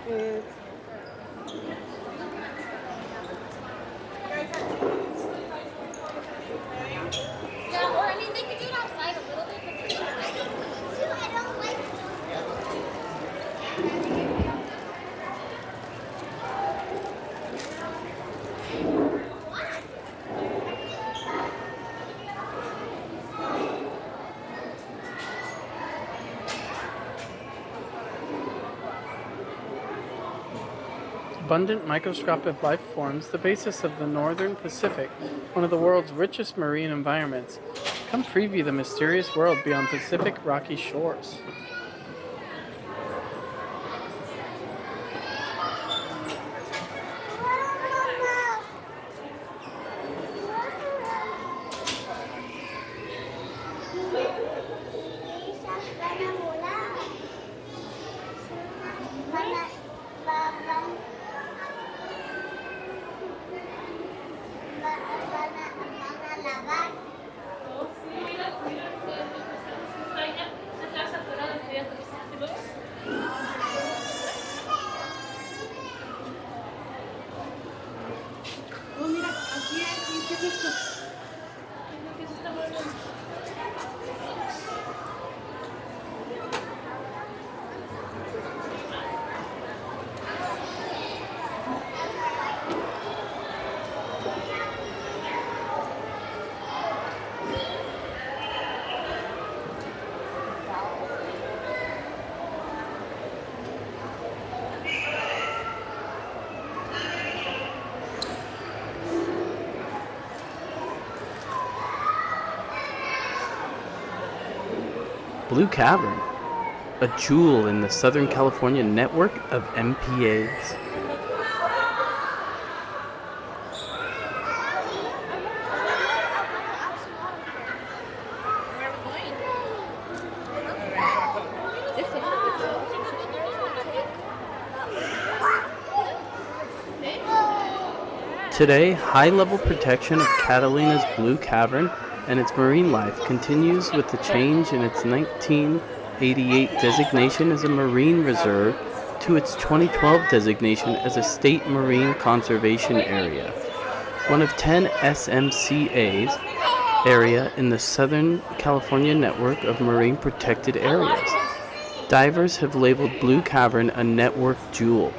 It's Yeah, or I mean, they could do it outside a little bit, but I don't like Abundant microscopic life forms the basis of the northern Pacific, one of the world's richest marine environments. Come preview the mysterious world beyond Pacific rocky shores. Oh, mira, aquí hay, ¿qué es esto? ¿Qué es esta bolsa? Blue Cavern, a jewel in the Southern California network of MPAs. Today, high-level protection of Catalina's Blue Cavern and its marine life continues with the change in its 1988 designation as a marine reserve to its 2012 designation as a state marine conservation area, one of 10 SMCA's area in the Southern California network of marine protected areas. Divers have labeled Blue Cavern a network jewel.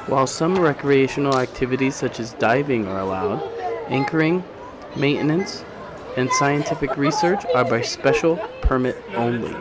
While some recreational activities such as diving are allowed, anchoring, maintenance, and scientific research are by special permit only.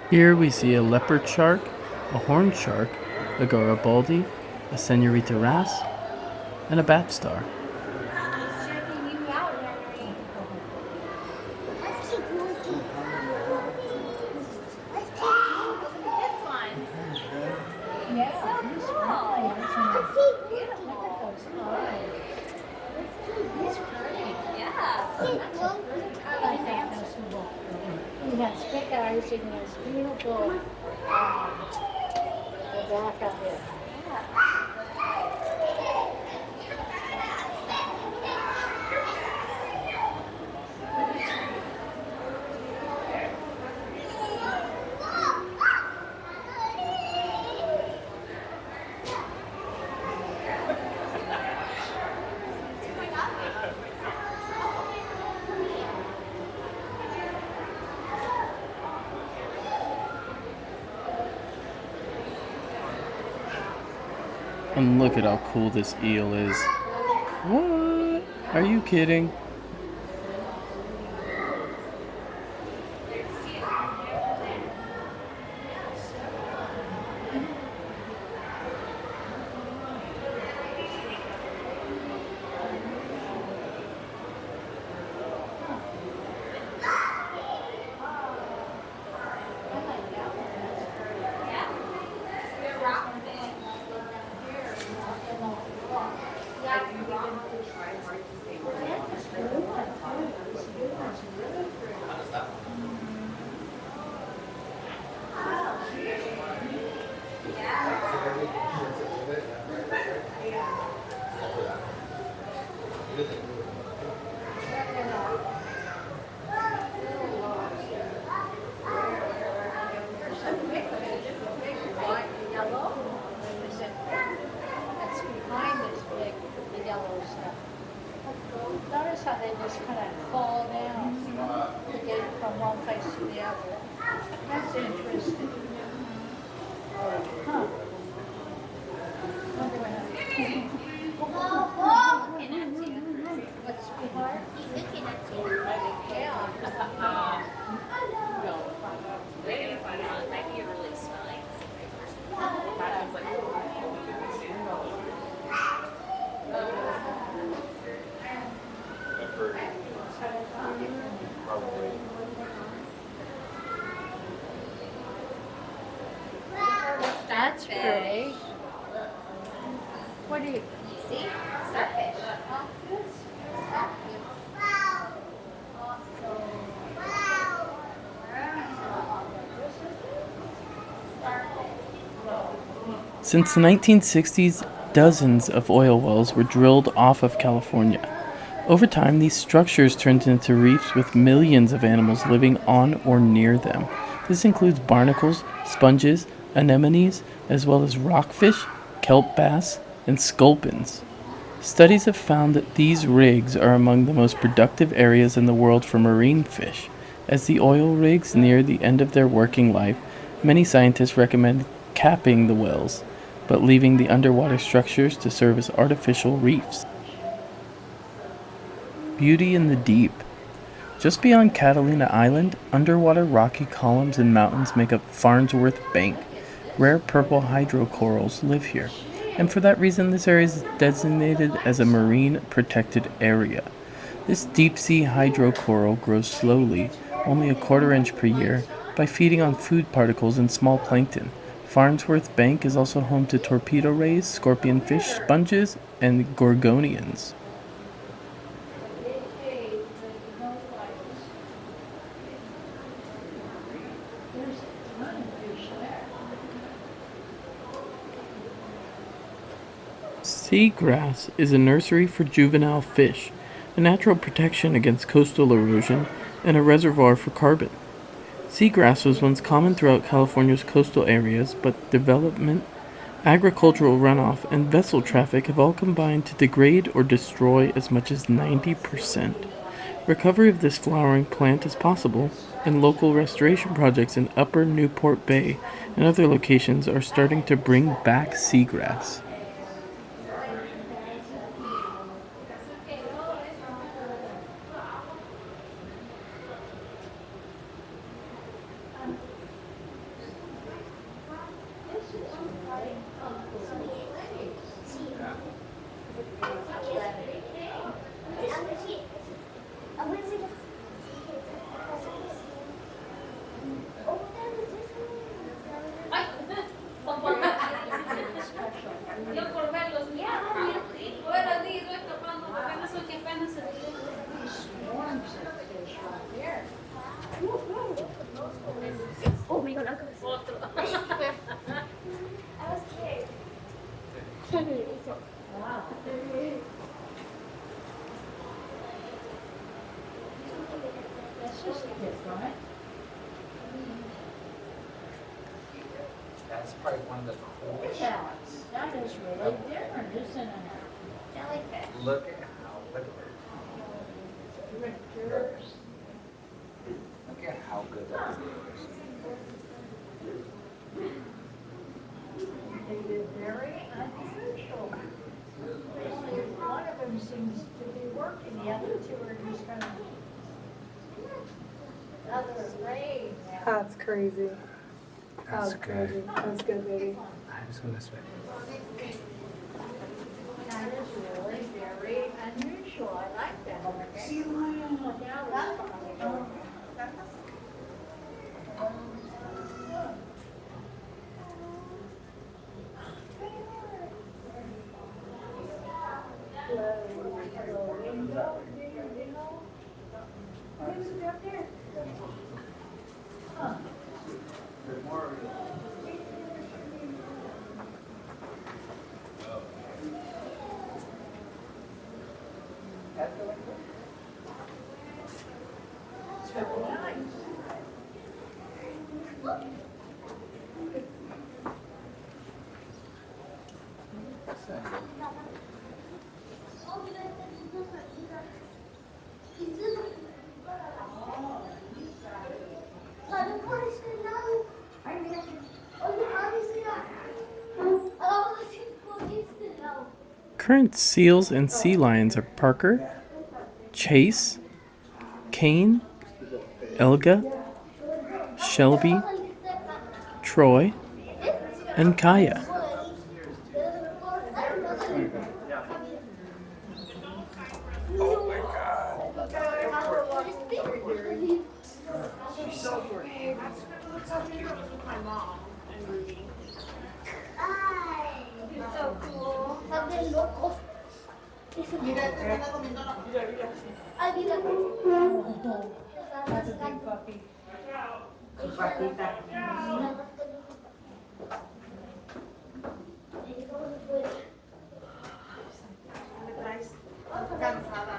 Here we see a leopard shark, a horned shark, a Garibaldi, a Senorita wrasse, and a bat star. Yes, big eyes and this beautiful the back of it. And look at how cool this eel is. What? Are you kidding? That's behind this big, the yellow stuff. Notice how they just kind of fall down to get from one place to the other. That's interesting. Huh. Wonder what's behind? He's looking at you. Yeah. Waiting to find out. It might be a really smelly. That's pretty. What do you? See? Starfish. Since the 1960s, dozens of oil wells were drilled off of California. Over time, these structures turned into reefs with millions of animals living on or near them. This includes barnacles, sponges, anemones, as well as rockfish, kelp bass, and sculpins. Studies have found that these rigs are among the most productive areas in the world for marine fish. As the oil rigs near the end of their working life, many scientists recommend capping the wells, but leaving the underwater structures to serve as artificial reefs. Beauty in the deep. Just beyond Catalina Island, underwater rocky columns and mountains make up Farnsworth Bank. Rare purple hydrocorals live here, and for that reason this area is designated as a marine protected area. This deep-sea hydrocoral grows slowly, only a quarter-inch per year, by feeding on food particles and small plankton. Farnsworth Bank is also home to torpedo rays, scorpionfish, sponges, and gorgonians. Seagrass is a nursery for juvenile fish, a natural protection against coastal erosion, and a reservoir for carbon. Seagrass was once common throughout California's coastal areas, but development, agricultural runoff, and vessel traffic have all combined to degrade or destroy as much as 90%. Recovery of this flowering plant is possible, and local restoration projects in Upper Newport Bay and other locations are starting to bring back seagrass. Oh my god, I was scared. Wow. That's just different. That's probably one of the coolest Yeah, shots. that is really different, isn't it? Jellyfish. Look at Drifters. look at how good that is. They're very unusual. Only one of them seems to be working, the other two are just kind of. Another rain now. That's crazy. That's Crazy. good. That's good, baby. I just want to spend. That is really very unusual. I like that. Sea lion. Yeah, that's Hello. After like that? Current seals and sea lions are Parker, Chase, Kane, Elga, Shelby, Troy, and Kaya. My mom and Ruby. It's so cool. Están locos. Mira, te están comiendo la mira. Ay, mira. That's a big puppy. Me traes cansada.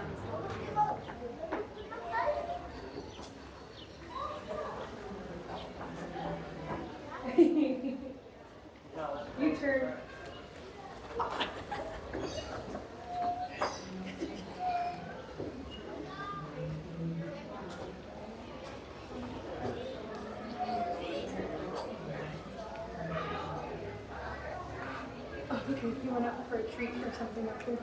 You turn. Okay, you went out for a treat or something up here.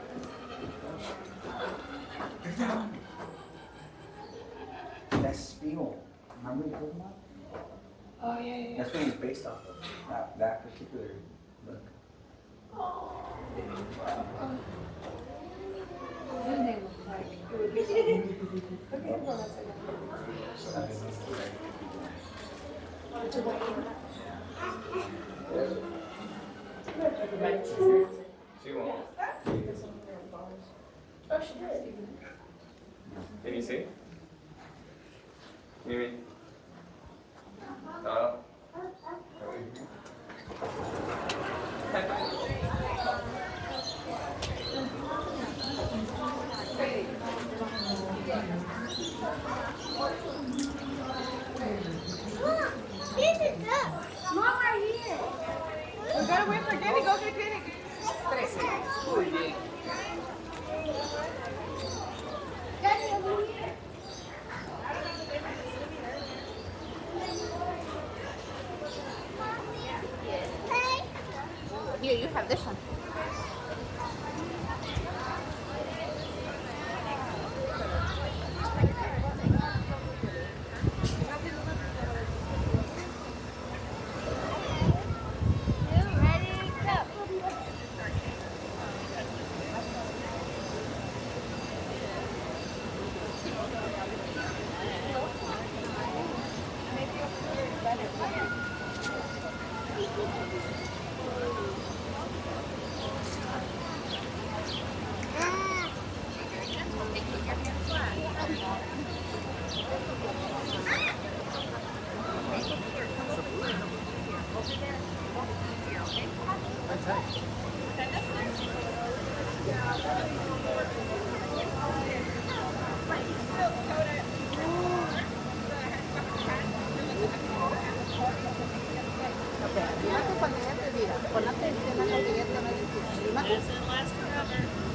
That's Spiegel. Remember what you're talking about? Oh, yeah. That's what he's based off of. That particular look. What do they look like? It would be. Okay, hold on a second. It's a white one. She won't. Oh, she did. Can you see? Mimi? Donna? Mom, right here. We gotta wait for Danny. Go get Danny. Daddy, over here. Here, you have this one.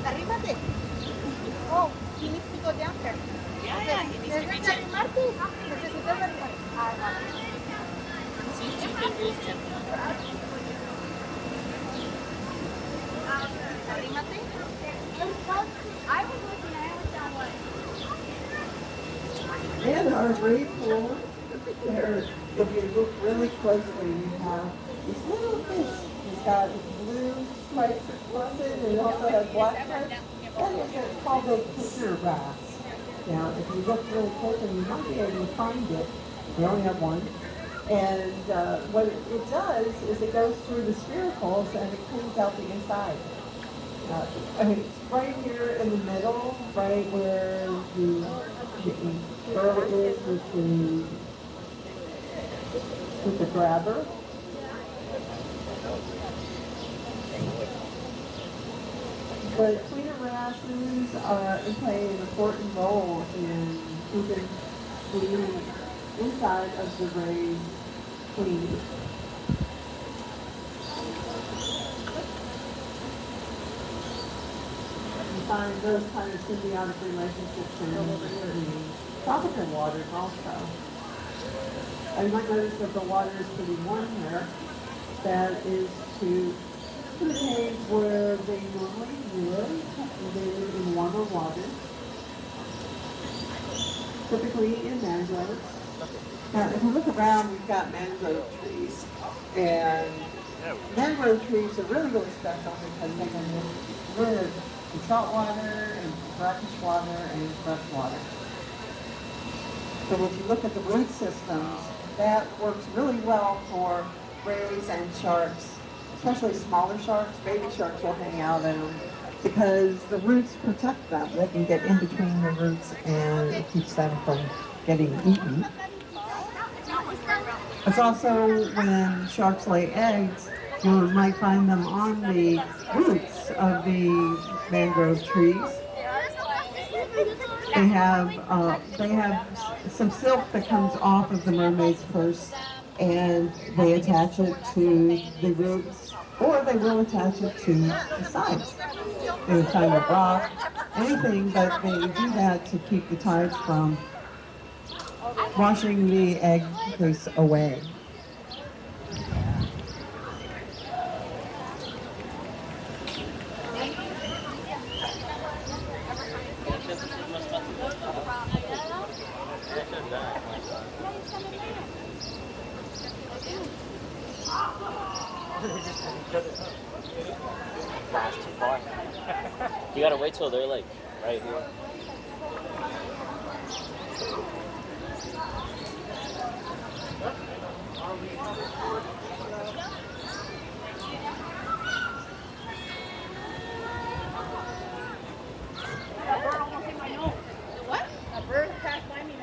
Arrímate. Oh, he needs to go down there. Yeah, he needs to reach in. Necesitas arrimarte. See, 2 fingers jumping. Arrímate. I was looking, I was down one. In our reef pool, there, if you look really closely, you have these little fish. He's got blue stripes across it, and it also has black stripes. And it's called a Seagrass. Now, if you look really closely, you might be able to find it. They only have one. And what it does is it goes through the spiracles and it cleans out the inside. I mean, it's right here in the middle, right where the burrow is with the grabber. But clean around grasses play an important role in keeping the inside of the rays clean. You find those kind of symbiotic relationships in the tropical waters also. And you might notice that the water is pretty warm here. That is to cave where they normally live. They live in warmer water, typically in mangroves. Now, if you look around, we've got mangrove trees. And mangrove trees are really, really special because they can live in salt water, and brackish water, and fresh water. So if you look at the root systems, that works really well for rays and sharks, especially smaller sharks. Baby sharks will hang out in them because the roots protect them. They can get in between the roots and it keeps them from getting eaten. It's also when sharks lay eggs, you might find them on the roots of the mangrove trees. They have some silk that comes off of the mermaid's purse, and they attach it to the roots, or they will attach it to the sides. They would find a rock, anything, but they do that to keep the tides from washing the egg piece away. Flash too far. You gotta wait till they're like right here. What? A bird passed by me.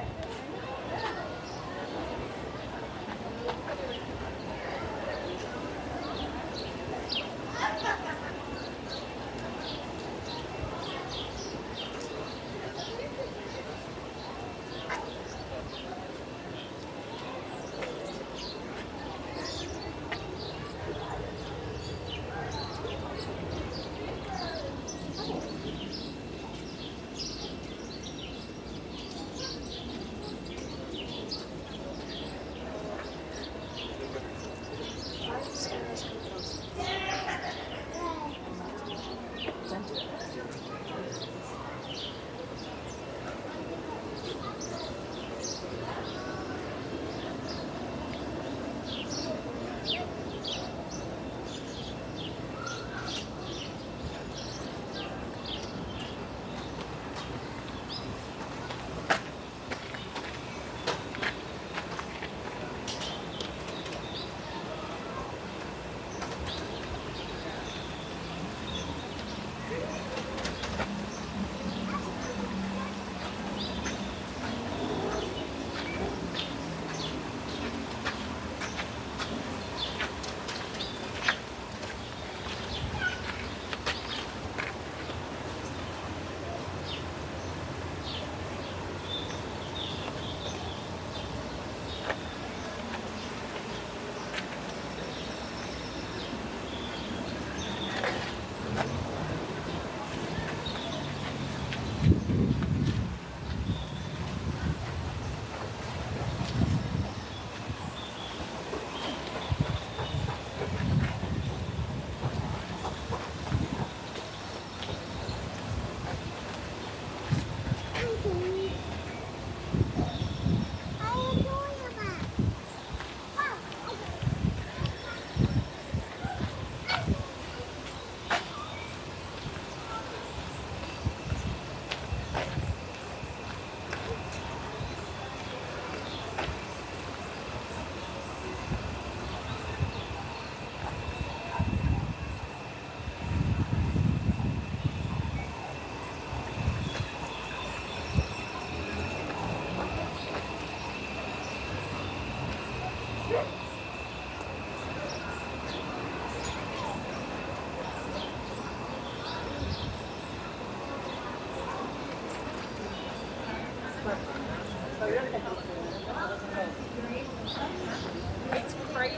It's crazy.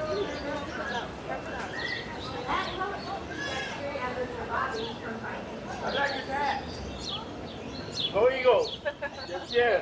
Go Eagle! Yes, yeah.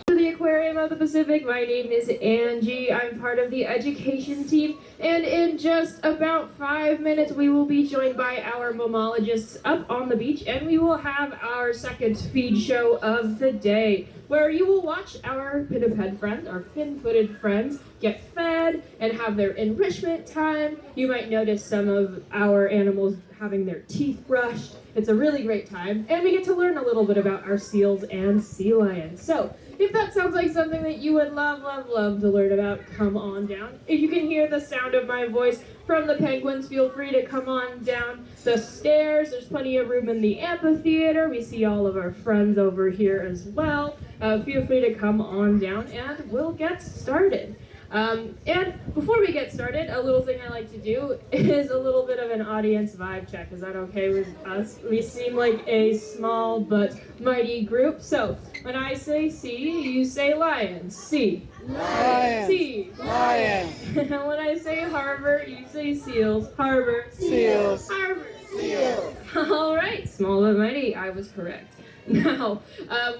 The Aquarium of the Pacific. My name is Angie. I'm part of the education team, and in just about 5 minutes we will be joined by our mammalogists up on the beach, and we will have our second feed show of the day, where you will watch our pinniped friends, our fin-footed friends, get fed and have their enrichment time. You might notice some of our animals having their teeth brushed. It's a really great time, and we get to learn a little bit about our seals and sea lions. So, if that sounds like something that you would love to learn about, come on down. If you can hear the sound of my voice from the penguins, feel free to come on down the stairs. There's plenty of room in the amphitheater. We see all of our friends over here as well. Feel free to come on down and we'll get started. And before we get started, a little thing I like to do is a little bit of an audience vibe check. Is that okay with us? We seem like a small but mighty group. So when I say sea, you say lions. Sea. Lions. Sea. Lions. And when I say harbor, you say seals. Harbor. Seals. Harbor. Seals. All right, small but mighty. I was correct. Now,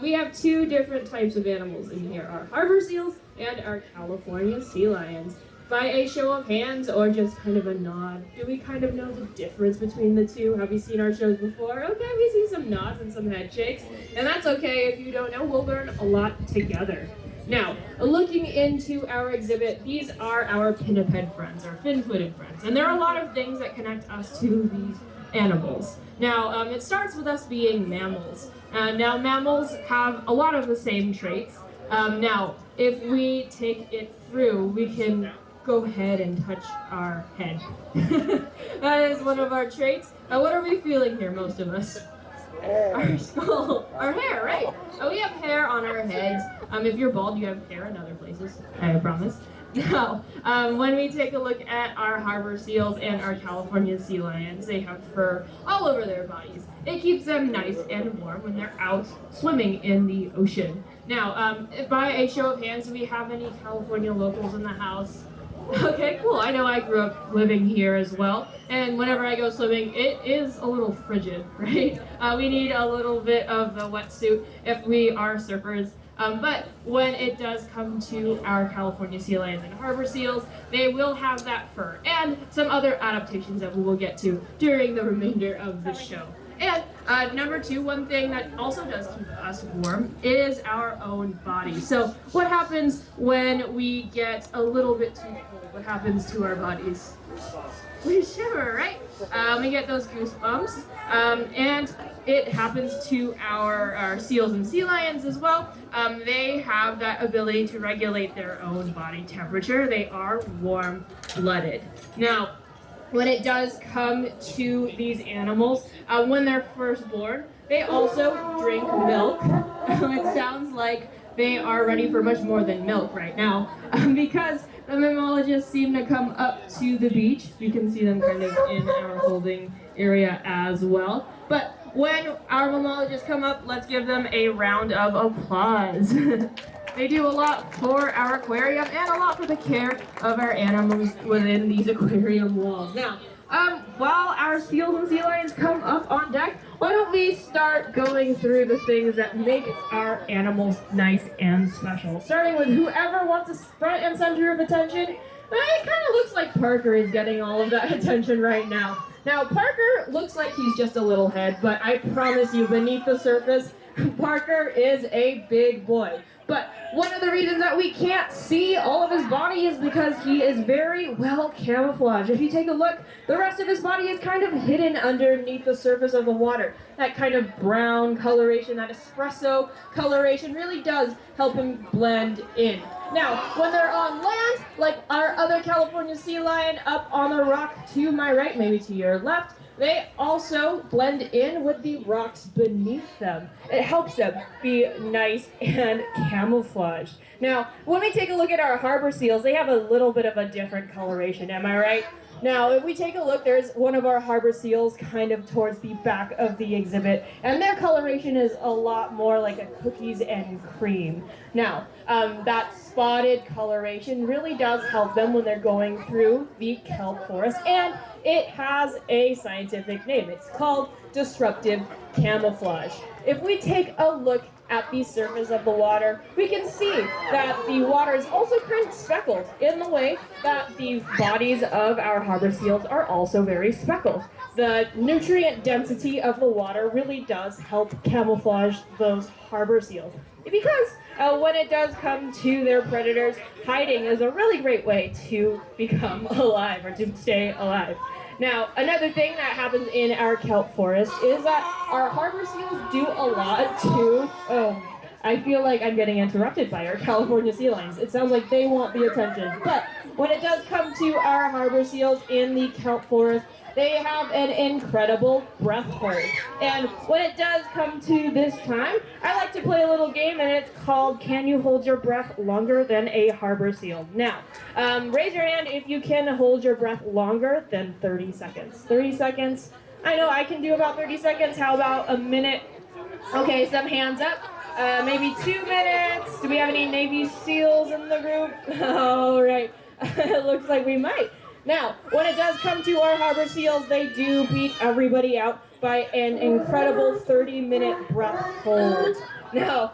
we have two different types of animals in here, our harbor seals and our California sea lions. by a show of hands or just kind of a nod, do we kind of know the difference between the two? Have you seen our shows before? Okay, we see some nods and some head shakes, and that's okay if you don't know. We'll learn a lot together. Now, looking into our exhibit, these are our pinniped friends, our fin-footed friends, and there are a lot of things that connect us to these animals. Now, it starts with us being mammals. Now, mammals have a lot of the same traits. Now, if we take it through, we can go ahead and touch our head. That is one of our traits. What are we feeling here, most of us? Our skull, our hair, right? We have hair on our heads. If you're bald, you have hair in other places, I promise. Now, when we take a look at our harbor seals and our California sea lions, they have fur all over their bodies. It keeps them nice and warm when they're out swimming in the ocean. Now, by a show of hands, do we have any California locals in the house? Okay, cool. I know I grew up living here as well, and whenever I go swimming, it is a little frigid, right? We need a little bit of the wetsuit if we are surfers. But when it does come to our California sea lions and harbor seals, they will have that fur and some other adaptations that we will get to during the remainder of the show. And number two, one thing that also does keep us warm is our own body. So what happens when we get a little bit too cold? What happens to our bodies? We shiver, right? We get those goosebumps. And it happens to our seals and sea lions as well. They have that ability to regulate their own body temperature. They are warm-blooded. Now, when it does come to these animals, when they're first born, they also drink milk. It sounds like they are ready for much more than milk right now, because the mammalogists seem to come up to the beach. You can see them kind of in our holding area as well. But when our mammalogists come up, let's give them a round of applause. They do a lot for our aquarium and a lot for the care of our animals within these aquarium walls. Now, while our seals and sea lions come up on deck, why don't we start going through the things that make our animals nice and special? Starting with whoever wants the front and center of attention. It kind of looks like Parker is getting all of that attention right now. Now, Parker looks like he's just a little head, but I promise you, beneath the surface, Parker is a big boy. But one of the reasons that we can't see all of his body is because he is very well camouflaged. If you take a look, the rest of his body is kind of hidden underneath the surface of the water. That kind of brown coloration, that espresso coloration really does help him blend in. Now, when they're on land, like our other California sea lion up on the rock to my right, maybe to your left, they also blend in with the rocks beneath them. It helps them be nice and camouflaged. Now, when we take a look at our harbor seals, they have a little bit of a different coloration, am I right? Now, if we take a look, there's one of our harbor seals kind of towards the back of the exhibit, and their coloration is a lot more like a cookies and cream. Now, that spotted coloration really does help them when they're going through the kelp forest, and it has a scientific name. It's called disruptive camouflage. If we take a look at the surface of the water, we can see that the water is also kind of speckled in the way that the bodies of our harbor seals are also very speckled. The nutrient density of the water really does help camouflage those harbor seals. Because when it does come to their predators, hiding is a really great way to become alive or to stay alive. Now, another thing that happens in our kelp forest is that our harbor seals do a lot to, I feel like I'm getting interrupted by our California sea lions. It sounds like they want the attention. But when it does come to our harbor seals in the kelp forest, they have an incredible breath hold. And when it does come to this time, I like to play a little game, and it's called Can You Hold Your Breath Longer Than a Harbor Seal? Now, raise your hand if you can hold your breath longer than 30 seconds. 30 seconds? I know I can do about 30 seconds. How about a minute? Okay, some hands up. Maybe 2 minutes. Do we have any Navy SEALs in the group? All right. It looks like we might. Now, when it does come to our harbor seals, they do beat everybody out by an incredible 30-minute breath hold. Now,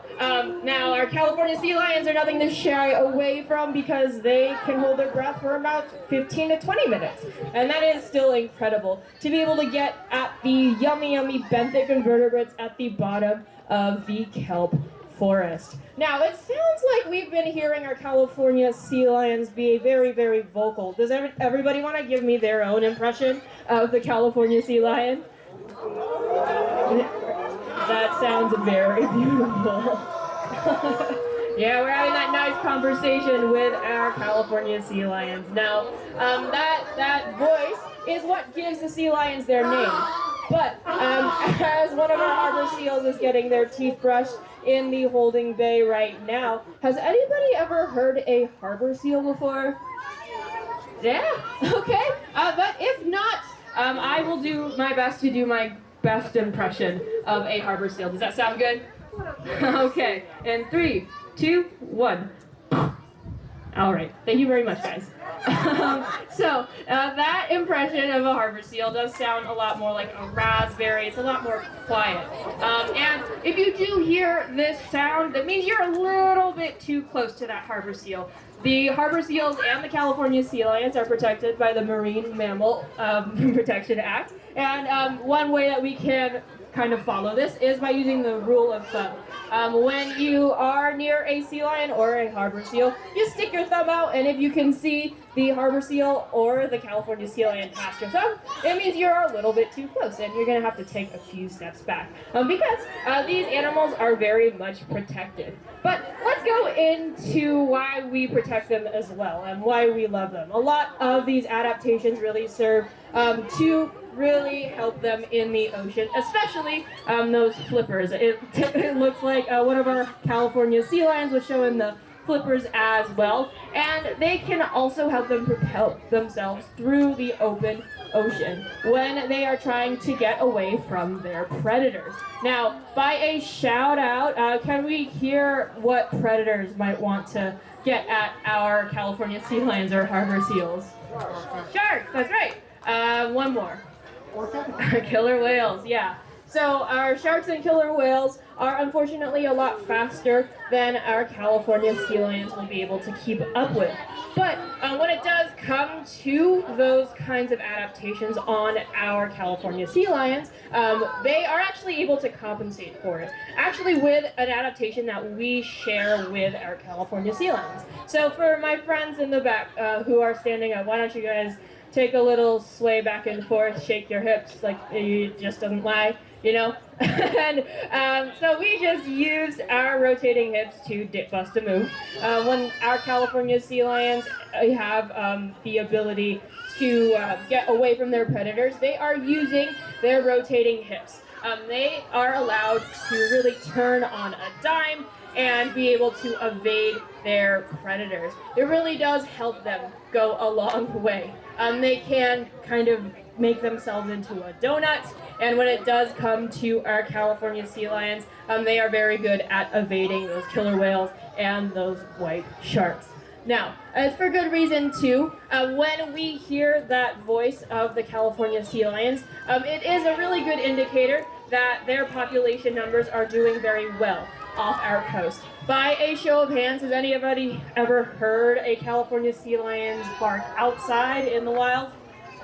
our California sea lions are nothing to shy away from because they can hold their breath for about 15 to 20 minutes. And that is still incredible to be able to get at the yummy benthic invertebrates at the bottom of the kelp forest. Now, it sounds like we've been hearing our California sea lions be very vocal. Does everybody want to give me their own impression of the California sea lion? That sounds very beautiful. Yeah, we're having that nice conversation with our California sea lions. Now, that voice is what gives the sea lions their name. But as one of our harbor seals is getting their teeth brushed in the holding bay right now, has anybody ever heard a harbor seal before? Yeah? Okay. But if not, I will do my best to do my best impression of a harbor seal. Does that sound good? Okay. In 3, 2, 1. All right. Thank you very much, guys. So that impression of a harbor seal does sound a lot more like a raspberry. It's a lot more quiet. And if you do hear this sound, that means you're a little bit too close to that harbor seal. The harbor seals and the California sea lions are protected by the Marine Mammal Protection Act. And one way that we can kind of follow this is by using the rule of thumb. When you are near a sea lion or a harbor seal, you stick your thumb out, and if you can see the harbor seal or the California sea lion past your thumb, it means you're a little bit too close, and you're going to have to take a few steps back because these animals are very much protected. But let's go into why we protect them as well and why we love them. A lot of these adaptations really serve to really help them in the ocean, especially those flippers. It looks like one of our California sea lions was showing the flippers as well, and they can also help them propel themselves through the open ocean when they are trying to get away from their predators. Now, by a shout out, can we hear what predators might want to get at our California sea lions or harbor seals? Sharks, that's right. One more. Killer whales, yeah. So our sharks and killer whales are unfortunately a lot faster than our California sea lions will be able to keep up with. But when it does come to those kinds of adaptations on our California sea lions, they are actually able to compensate for it. Actually with an adaptation that we share with our California sea lions. So for my friends in the back who are standing up, why don't you guys take a little sway back and forth, shake your hips like you just doesn't lie, you know? And so we just use our rotating hips to bust a move. When our California sea lions have the ability to get away from their predators, they are using their rotating hips. They are allowed to really turn on a dime and be able to evade their predators. It really does help them go a long way. They can kind of make themselves into a donut, and when it does come to our California sea lions, they are very good at evading those killer whales and those white sharks. Now, it's for good reason too. When we hear that voice of the California sea lions, it is a really good indicator that their population numbers are doing very well off our coast. By a show of hands, has anybody ever heard a California sea lion's bark outside in the wild?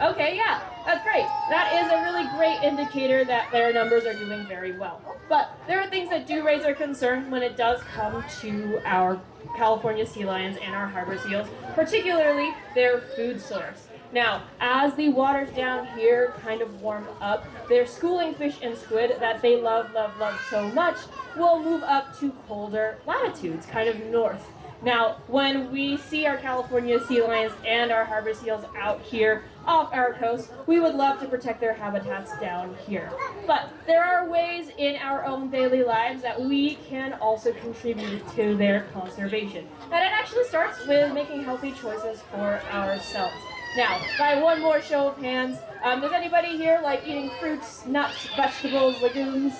Okay, yeah, that's great. That is a really great indicator that their numbers are doing very well. But there are things that do raise our concern when it does come to our California sea lions and our harbor seals, particularly their food source. Now, as the waters down here kind of warm up, their schooling fish and squid that they love so much will move up to colder latitudes, kind of north. Now, when we see our California sea lions and our harbor seals out here off our coast, we would love to protect their habitats down here. But there are ways in our own daily lives that we can also contribute to their conservation. And it actually starts with making healthy choices for ourselves. Now, by one more show of hands, does anybody here like eating fruits, nuts, vegetables, legumes?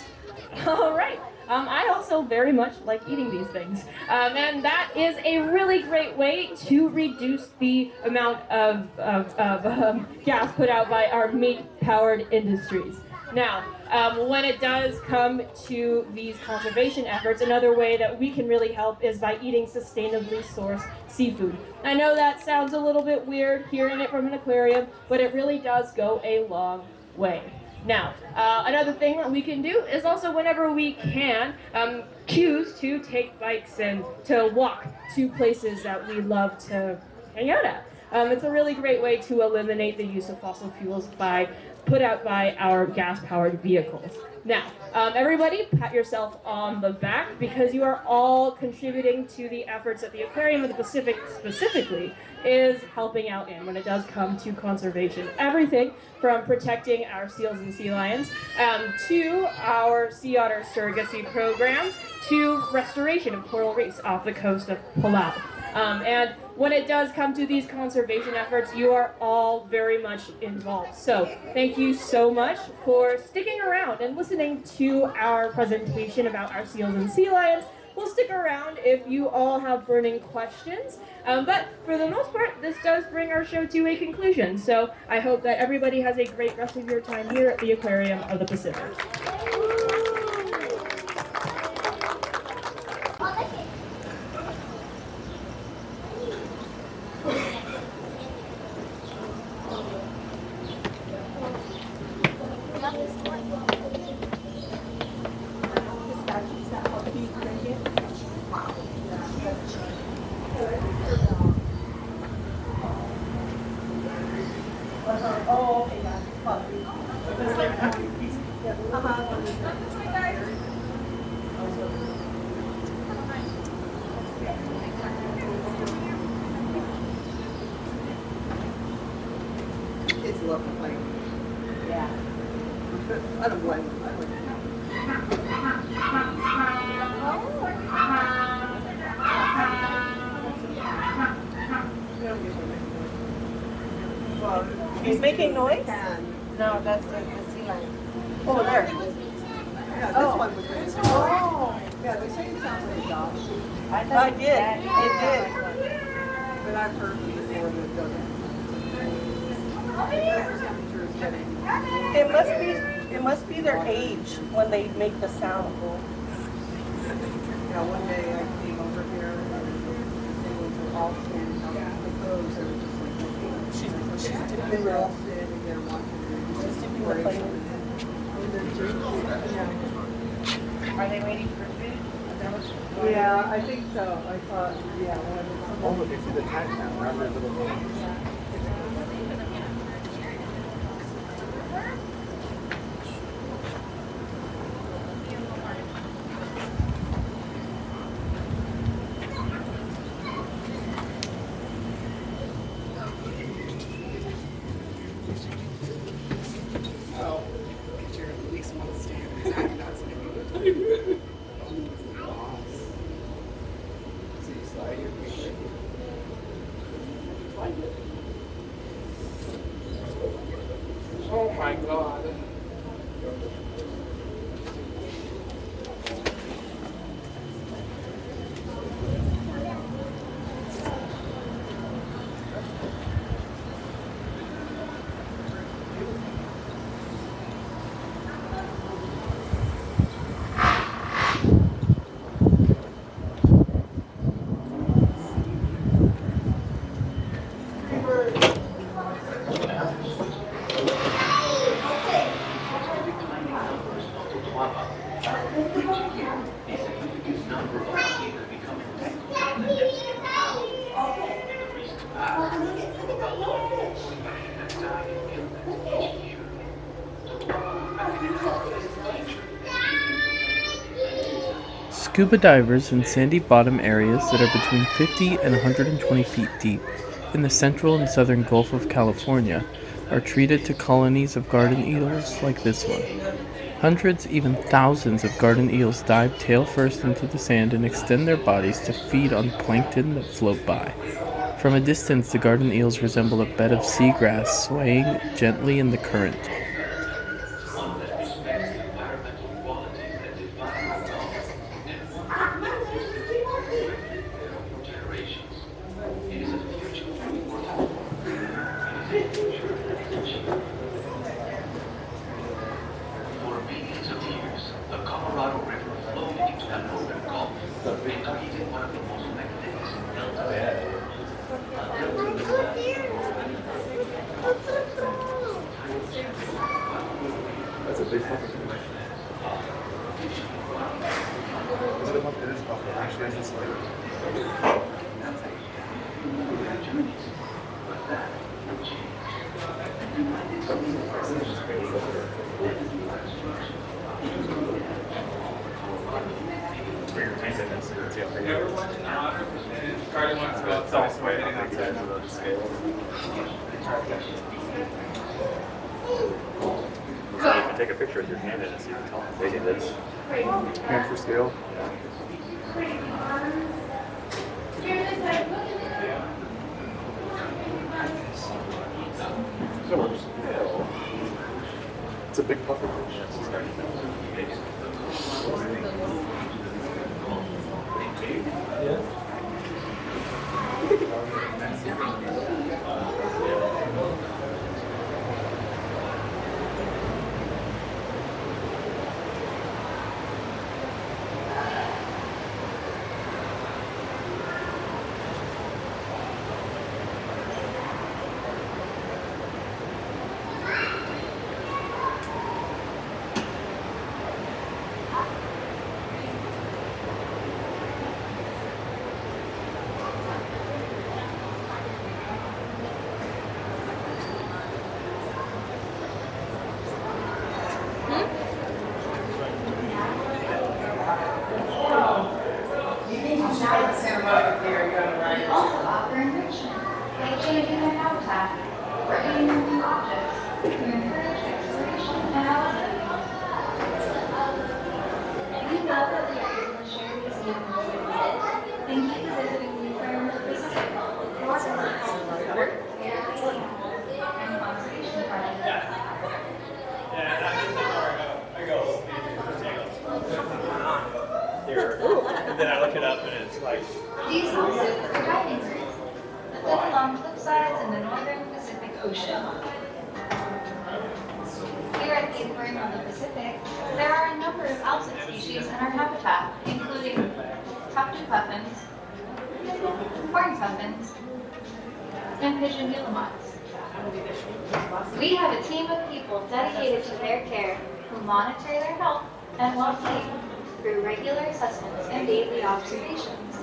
All right. I also very much like eating these things. And that is a really great way to reduce the amount of gas put out by our meat-powered industries. Now, when it does come to these conservation efforts, another way that we can really help is by eating sustainably sourced seafood. I know that sounds a little bit weird hearing it from an aquarium, but it really does go a long way. Now, another thing that we can do is also whenever we can, choose to take bikes and to walk to places that we love to hang out at. It's a really great way to eliminate the use of fossil fuels put out by our gas-powered vehicles. Now, everybody pat yourself on the back because you are all contributing to the efforts that the Aquarium of the Pacific specifically is helping out in when it does come to conservation. Everything from protecting our seals and sea lions to our sea otter surrogacy program to restoration of coral reefs off the coast of Palau. And when it does come to these conservation efforts, you are all very much involved. So thank you so much for sticking around and listening to our presentation about our seals and sea lions. We'll stick around if you all have burning questions. But for the most part, this does bring our show to a conclusion. So I hope that everybody has a great rest of your time here at the Aquarium of the Pacific. Kids love to play. Yeah. I don't blame them. He's making noise? No, that's the sea lion. Oh, there. Yeah, this one was really good. Oh. Yeah, they say it sounds like a dog. I did. It did. But I've heard before that it doesn't. The temperature is getting. It must be their age when they make the sound. Yeah, one day I came over here and they were all standing on the clothes. They were just like looking. They were all standing there watching. She's dipping the plate. Are they waiting for food? Yeah, I think so. I thought, yeah. Oh, look, I see the tag now. Remember the little thing? Oh my God. Scuba divers in sandy bottom areas that are between 50 and 120 feet deep in the central and southern Gulf of California are treated to colonies of garden eels like this one. Hundreds, even thousands of garden eels dive tail first into the sand and extend their bodies to feed on plankton that float by. From a distance, the garden eels resemble a bed of seagrass swaying gently in the current. That's a big puppy. Is it a puppy? It is a puppy. Actually, I just like Never watched an otter, and Carly wants to go outside, so we're heading outside to the scale. So you can take a picture with your hand in it so you can tell how big it is. hand for scale. That works. It's a big puppy. Yeah. Like changing their habitat, bringing in new objects, to encourage exploration and output. We love that we are able to share these animals with you. Thank you for visiting the Aquarium of the Pacific, Florida, and conservation project. And then I look it up and it's like... These also are diving birds that live along cliffsides in the northern Pacific Ocean. Here at the Aquarium of the Pacific, there are a number of alcid species in our habitat, including tufted puffins, horned puffins, and pigeon guillemots. We have a team of people dedicated to their care who monitor their health and well-being through regular assessments and daily observations.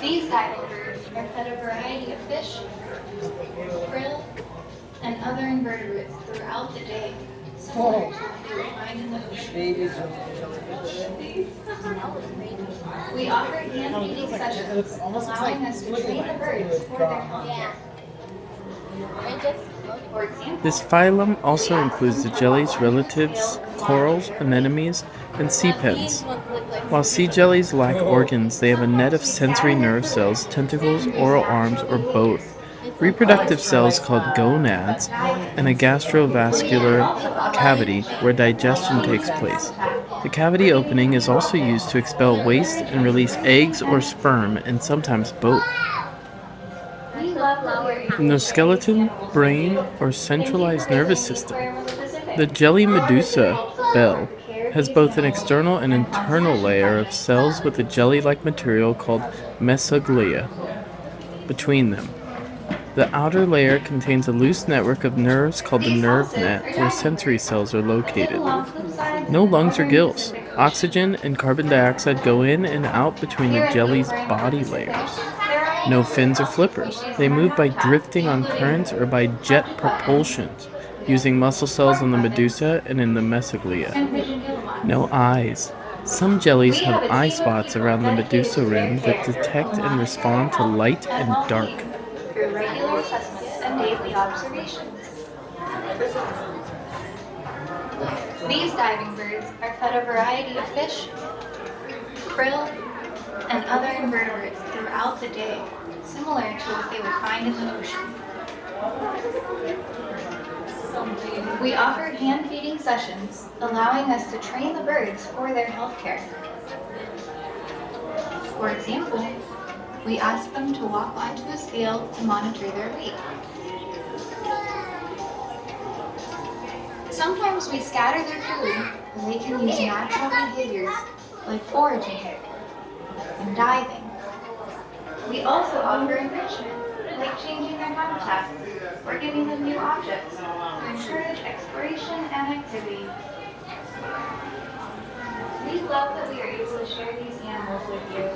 These diving birds are fed a variety of fish, krill, and other invertebrates throughout the day, similar to what you would find in the ocean. We offer hand feeding sessions, allowing us to train the birds for their health. For example, This phylum also includes the jelly's relatives, corals, anemones, and sea pens. While sea jellies lack organs, they have a net of sensory nerve cells, tentacles, oral arms, or both, reproductive cells called gonads, and a gastrovascular cavity where digestion takes place. The cavity opening is also used to expel waste and release eggs or sperm, and sometimes both. No skeleton, brain, or centralized nervous system. The jelly medusa, bell, has both an external and internal layer of cells with a jelly-like material called mesoglea between them. The outer layer contains a loose network of nerves called the nerve net, where sensory cells are located. No lungs or gills. Oxygen and carbon dioxide go in and out between the jelly's body layers. No fins or flippers. They move by drifting on currents or by jet propulsion, using muscle cells on the medusa and in the mesoglea. No eyes. Some jellies have eye spots around the medusa rim that detect and respond to light and dark. Through regular assessments and daily observations. These diving birds are fed a variety of fish, krill, and other invertebrates throughout the day, similar to what they would find in the ocean. We offer hand feeding sessions, allowing us to train the birds for their health care. For example, we ask them to walk onto a scale to monitor their weight. Sometimes we scatter their food so they can use natural behaviors like foraging and diving. We also offer enrichment, like changing their habitat or giving them new objects to encourage exploration and activity. We love that we are able to share these animals with you.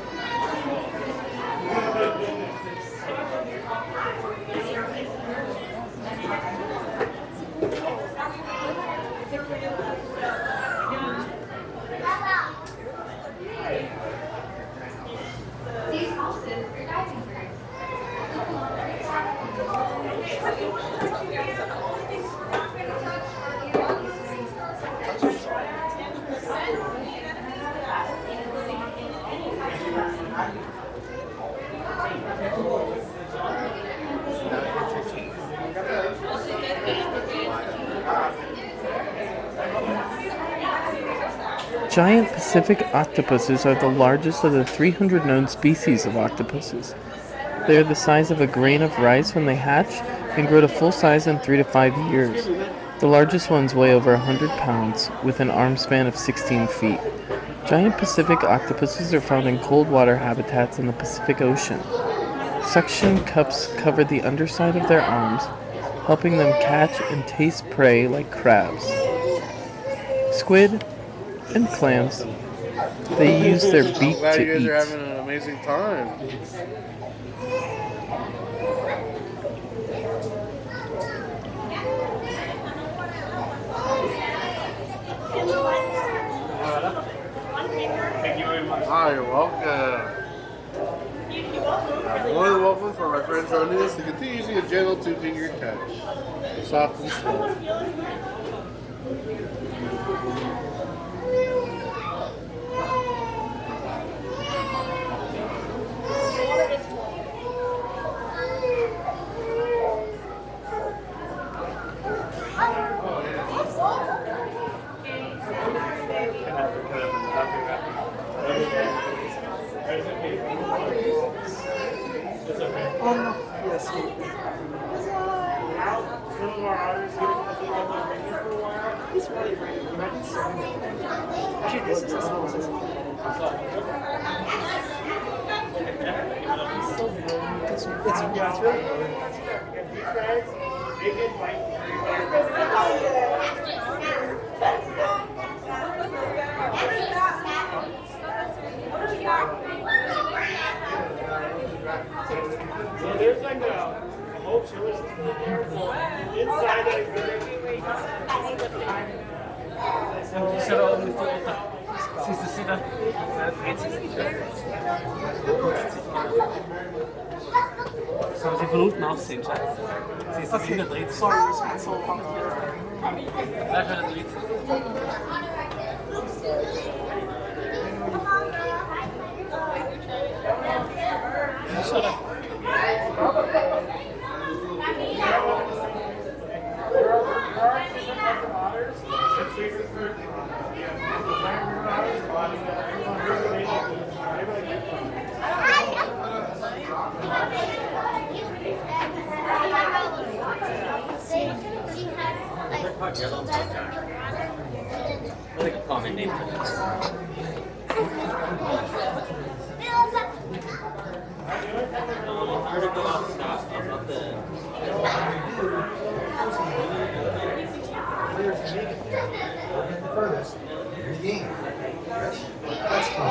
These houses are diving birds. Giant Pacific octopuses are the largest of the 300 known species of octopuses. They are the size of a grain of rice when they hatch and grow to full size in 3 to 5 years. The largest ones weigh over 100 pounds with an arm span of 16 feet. Giant Pacific octopuses are found in cold water habitats in the Pacific Ocean. Suction cups cover the underside of their arms, helping them catch and taste prey like crabs, squid, and clams. They use their beak Glad you to guys eat. are having an amazing time. Thank you very much. Hi, you're welcome. I'm more than welcome for my friend joining us to continue using a gentle two-finger touch. Soft and slow. Some of our otters get for a while. He's really great. You might be sorry. Actually, this is a small system. It's really good. These guys, they get So there's like a whole chiller system in there. So inside that exhibit, So sie von unten aussehen, scheiße. Sie ist okay. Hingedreht. Sorry, it's so complicated. Bleib bei der Dritt. Shut up. I think a common name for this. Article out stop about the Furthest. Game. Let's go.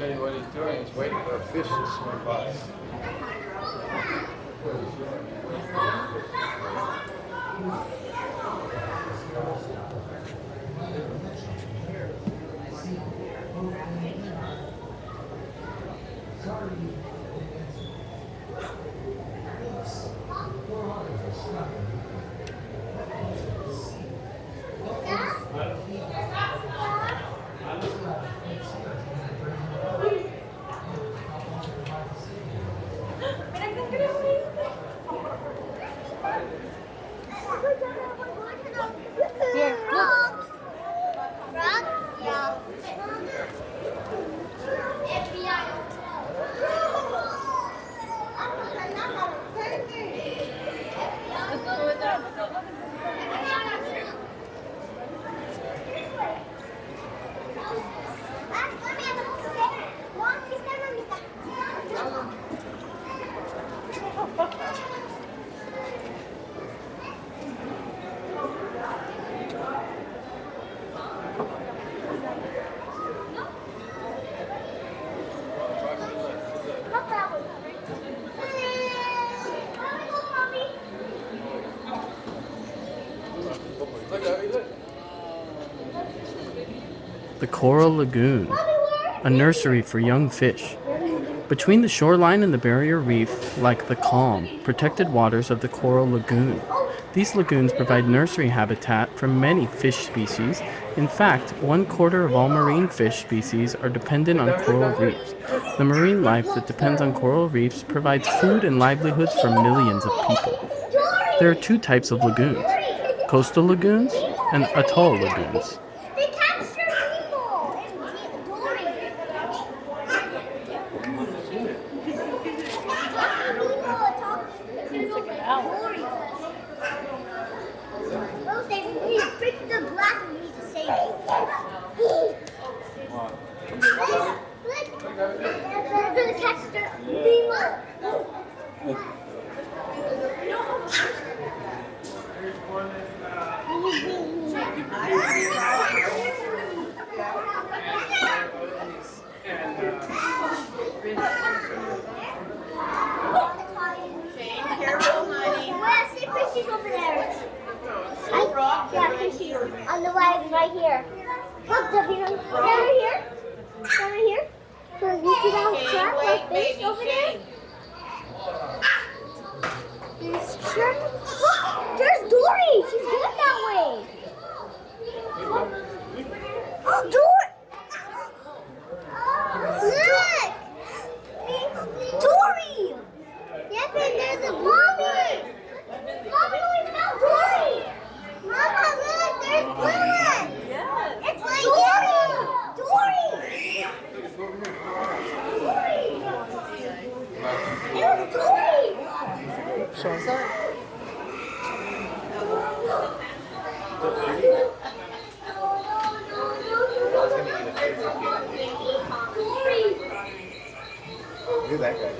Maybe what he's doing is waiting for a fish to swim by. Here, look. Frog? Yeah. The Coral Lagoon, a nursery for young fish. Between the shoreline and the barrier reef, like the calm, protected waters of the Coral Lagoon. These lagoons provide nursery habitat for many fish species. In fact, 1/4 of all marine fish species are dependent on coral reefs. The marine life that depends on coral reefs provides food and livelihoods for millions of people. There are 2 types of lagoons, coastal lagoons and atoll lagoons. On the way, right here. Look, Debbie, over here. Over here. So you see that shark like this over there? There's shark. Look, there's Dory. She's going that way. Oh, Dory! Look! Dory! Yep, and there's a mommy. Mommy, we found Dory. Mama, look, there's blue one. Yes. It's Dory. Dory. It was Dory. Sorry. Look at that guy.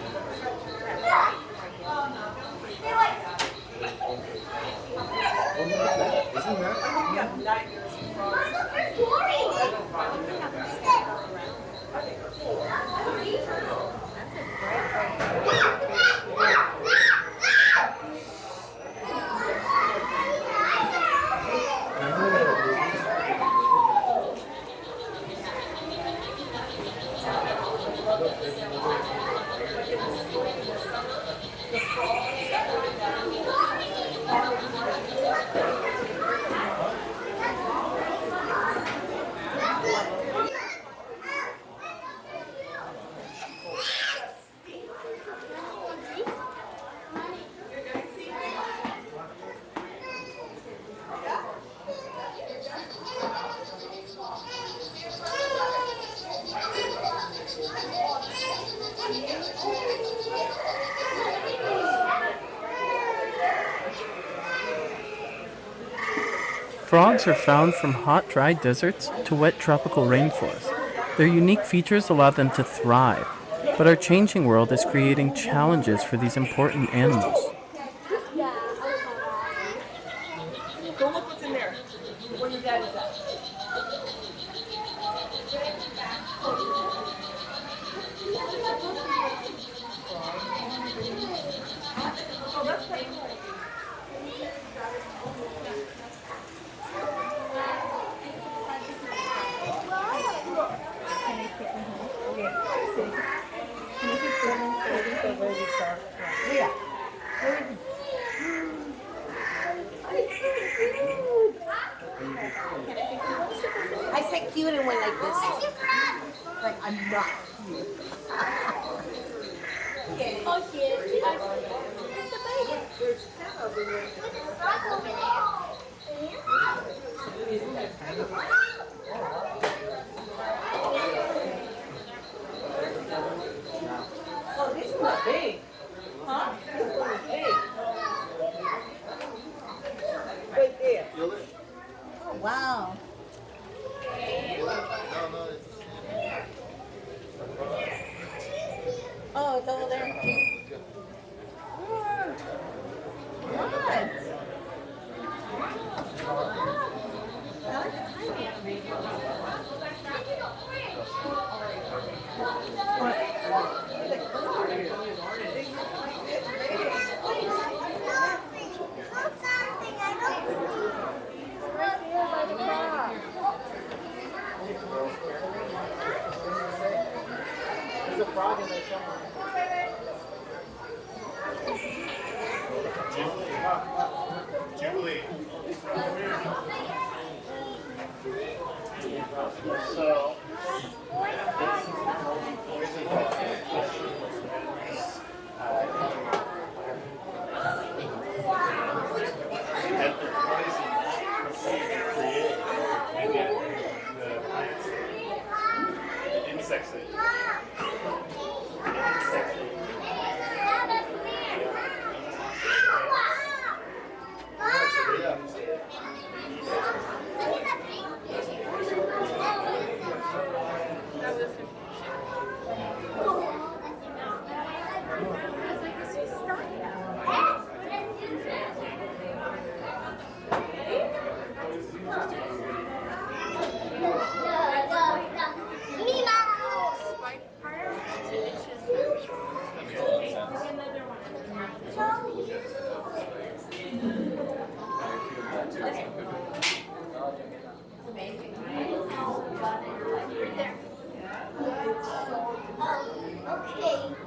Isn't that? Frogs are found from hot, dry deserts to wet tropical rainforests. Their unique features allow them to thrive, but our changing world is creating challenges for these important animals. Go look what's in there. Where your dad is at. cute and went like this. Like, I'm not cute. Oh, shit. Oh, this one's big. Huh? This one's big. Right there. Oh, wow. Oh, it's over there. What? There's a frog in there somewhere. Jubilee. So, Insects.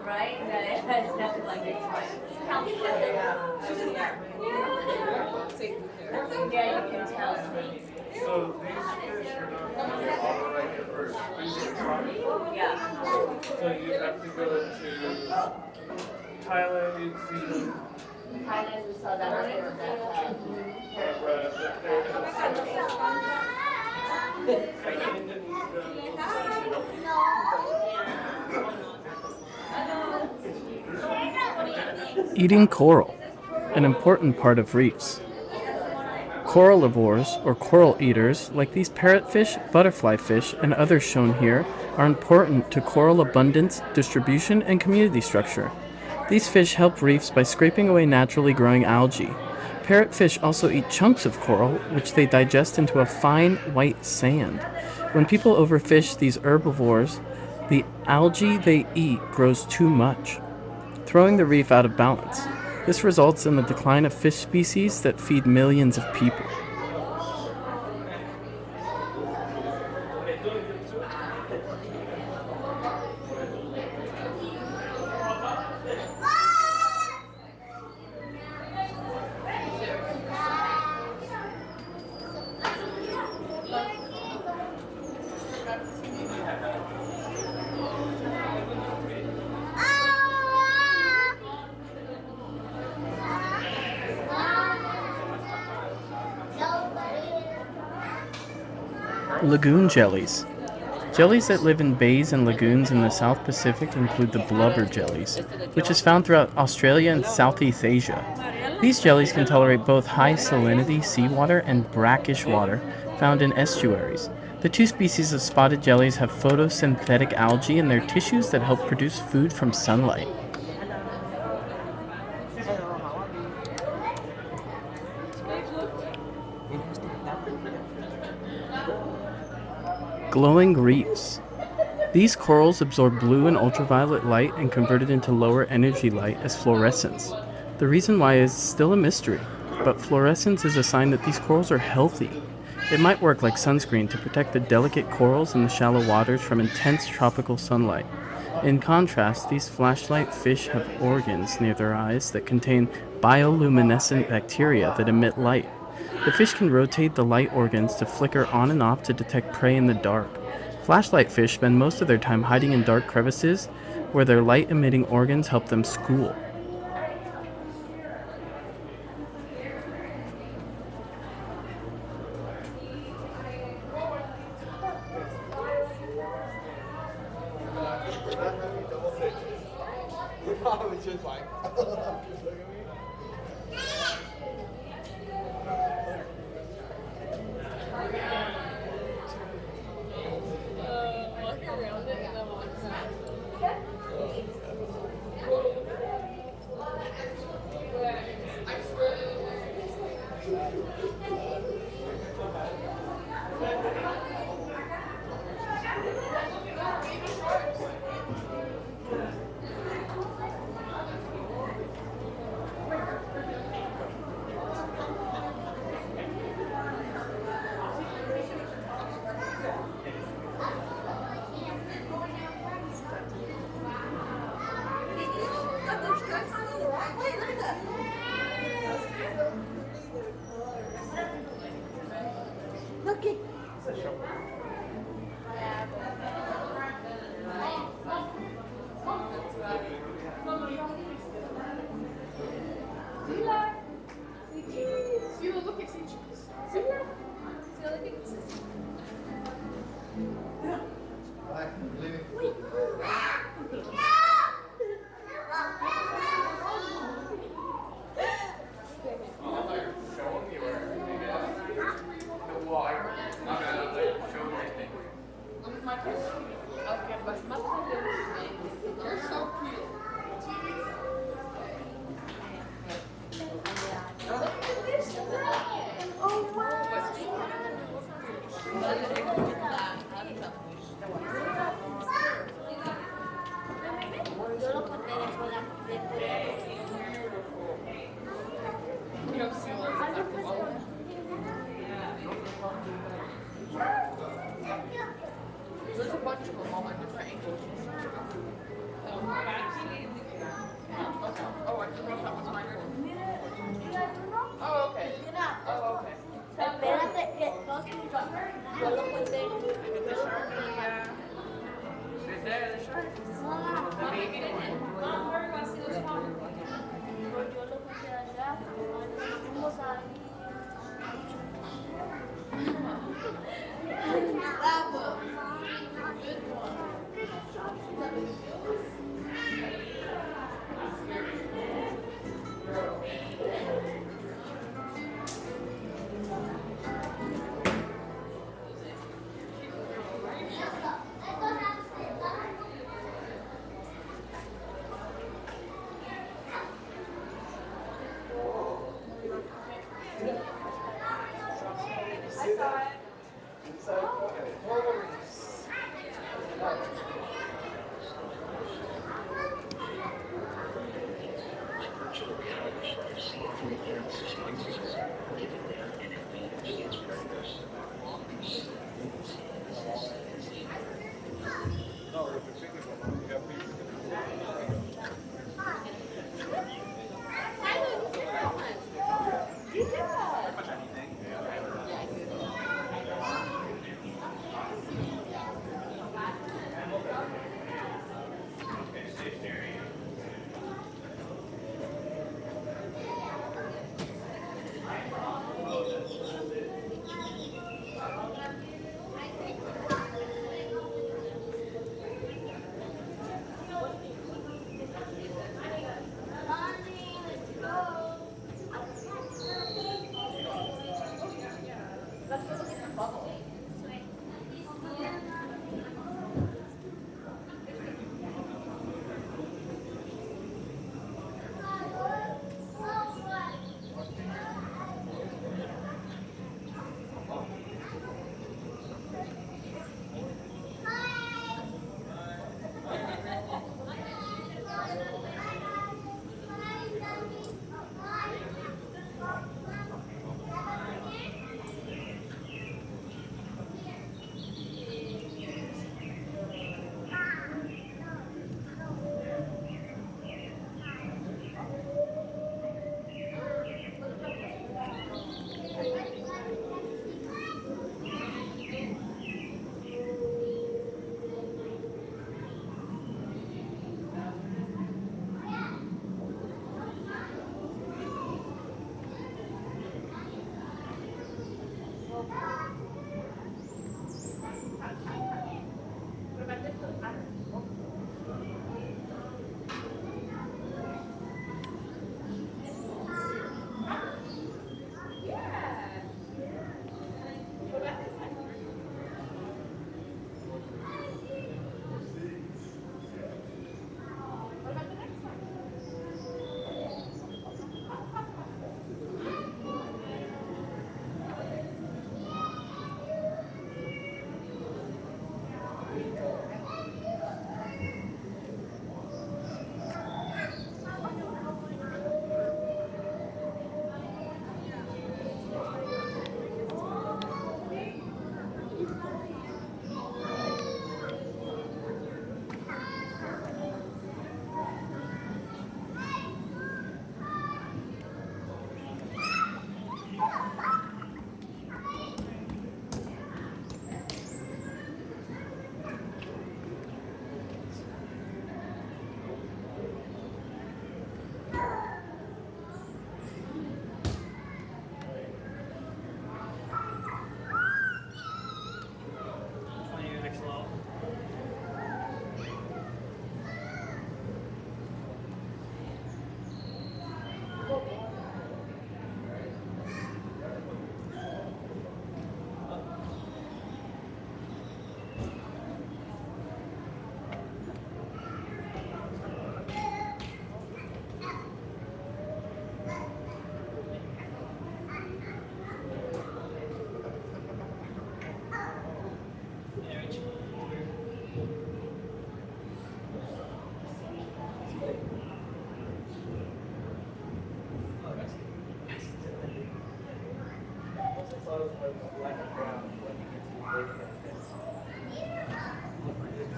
Right? It's nothing like this. Yeah, you can tell. So these fish are not all right at first. Yeah. So you have to go to Thailand, New Zealand, Thailand, we saw that earlier. Eating coral, an important part of reefs. Corallivores, or coral eaters, like these parrotfish, butterfly fish, and others shown here, are important to coral abundance, distribution, and community structure. These fish help reefs by scraping away naturally growing algae. Parrotfish also eat chunks of coral, which they digest into a fine white sand. When people overfish these herbivores, the algae they eat grows too much, throwing the reef out of balance. This results in the decline of fish species that feed millions of people. Lagoon jellies. Jellies that live in bays and lagoons in the South Pacific include the blubber jellies, which is found throughout Australia and Southeast Asia. These jellies can tolerate both high salinity seawater and brackish water found in estuaries. The two species of spotted jellies have photosynthetic algae in their tissues that help produce food from sunlight. Glowing reefs. These corals absorb blue and ultraviolet light and convert it into lower energy light as fluorescence. The reason why is still a mystery, but fluorescence is a sign that these corals are healthy. It might work like sunscreen to protect the delicate corals in the shallow waters from intense tropical sunlight. In contrast, these flashlight fish have organs near their eyes that contain bioluminescent bacteria that emit light. The fish can rotate the light organs to flicker on and off to detect prey in the dark. Flashlight fish spend most of their time hiding in dark crevices where their light-emitting organs help them school. There's a bunch of them all in different angles. Oh, I forgot that was my Oh, okay. Oh, okay. Espérate, que yo lo conté. The shark, yeah. Right there, the shark. The baby one. Yo lo conté allá. Fuimos ahí. Bravo. Good one.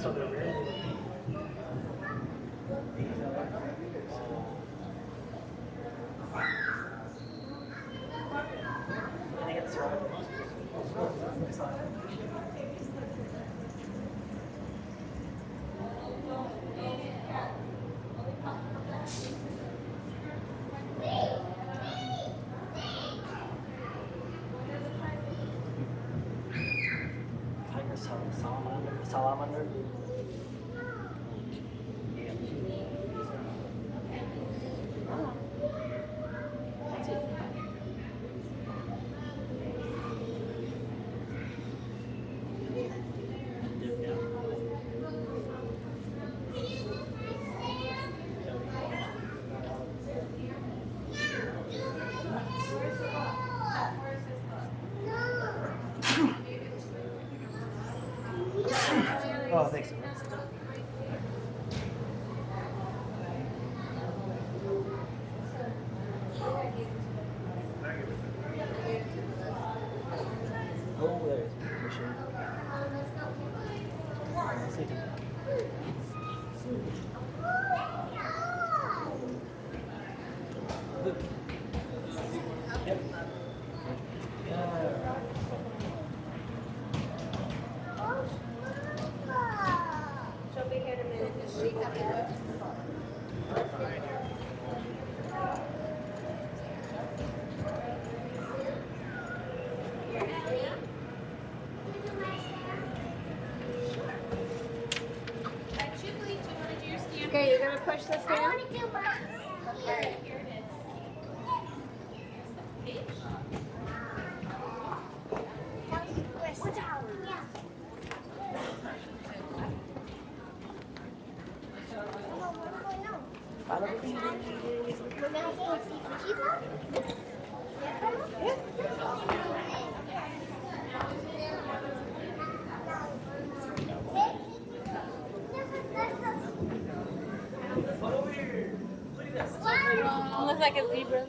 So they're very and they get to survive. Tiger salamander. Oh, thanks. Oh, there's machine. Yep. She'll be here in a minute. She have to go. Okay, you're gonna push this down? I want to do mine. Okay. Here it is. What's out? Yeah. Looks like a zebra.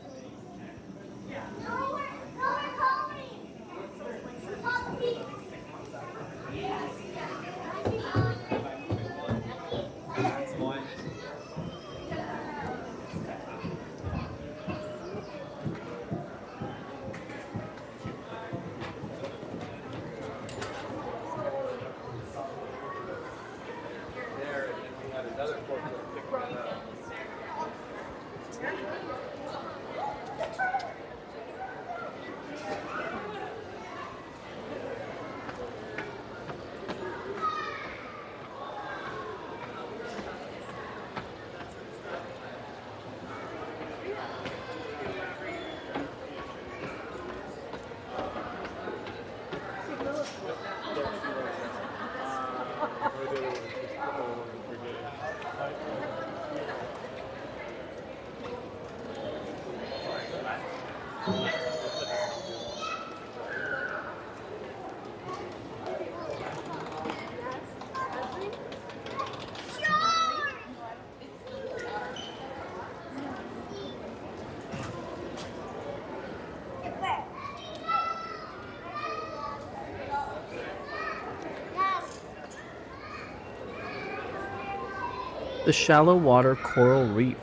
The shallow water coral reef.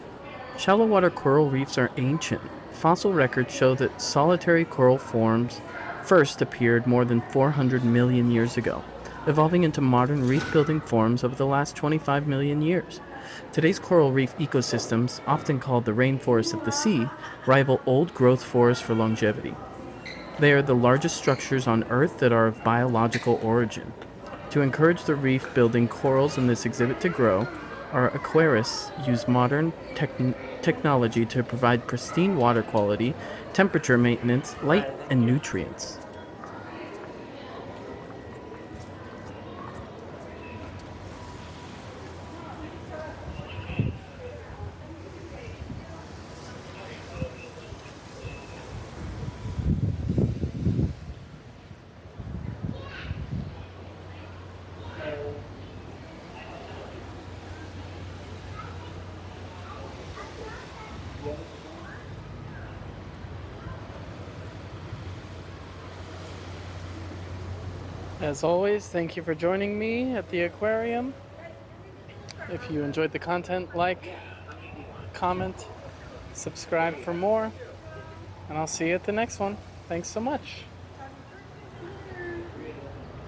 Shallow water coral reefs are ancient. Fossil records show that solitary coral forms first appeared more than 400 million years ago, evolving into modern reef-building forms over the last 25 million years. Today's coral reef ecosystems, often called the rainforests of the sea, rival old-growth forests for longevity. They are the largest structures on Earth that are of biological origin. To encourage the reef-building corals in this exhibit to grow, our aquarists use modern technology to provide pristine water quality, temperature maintenance, light, and nutrients. As always, thank you for joining me at the aquarium. If you enjoyed the content, like, comment, subscribe for more, and I'll see you at the next one. Thanks so much.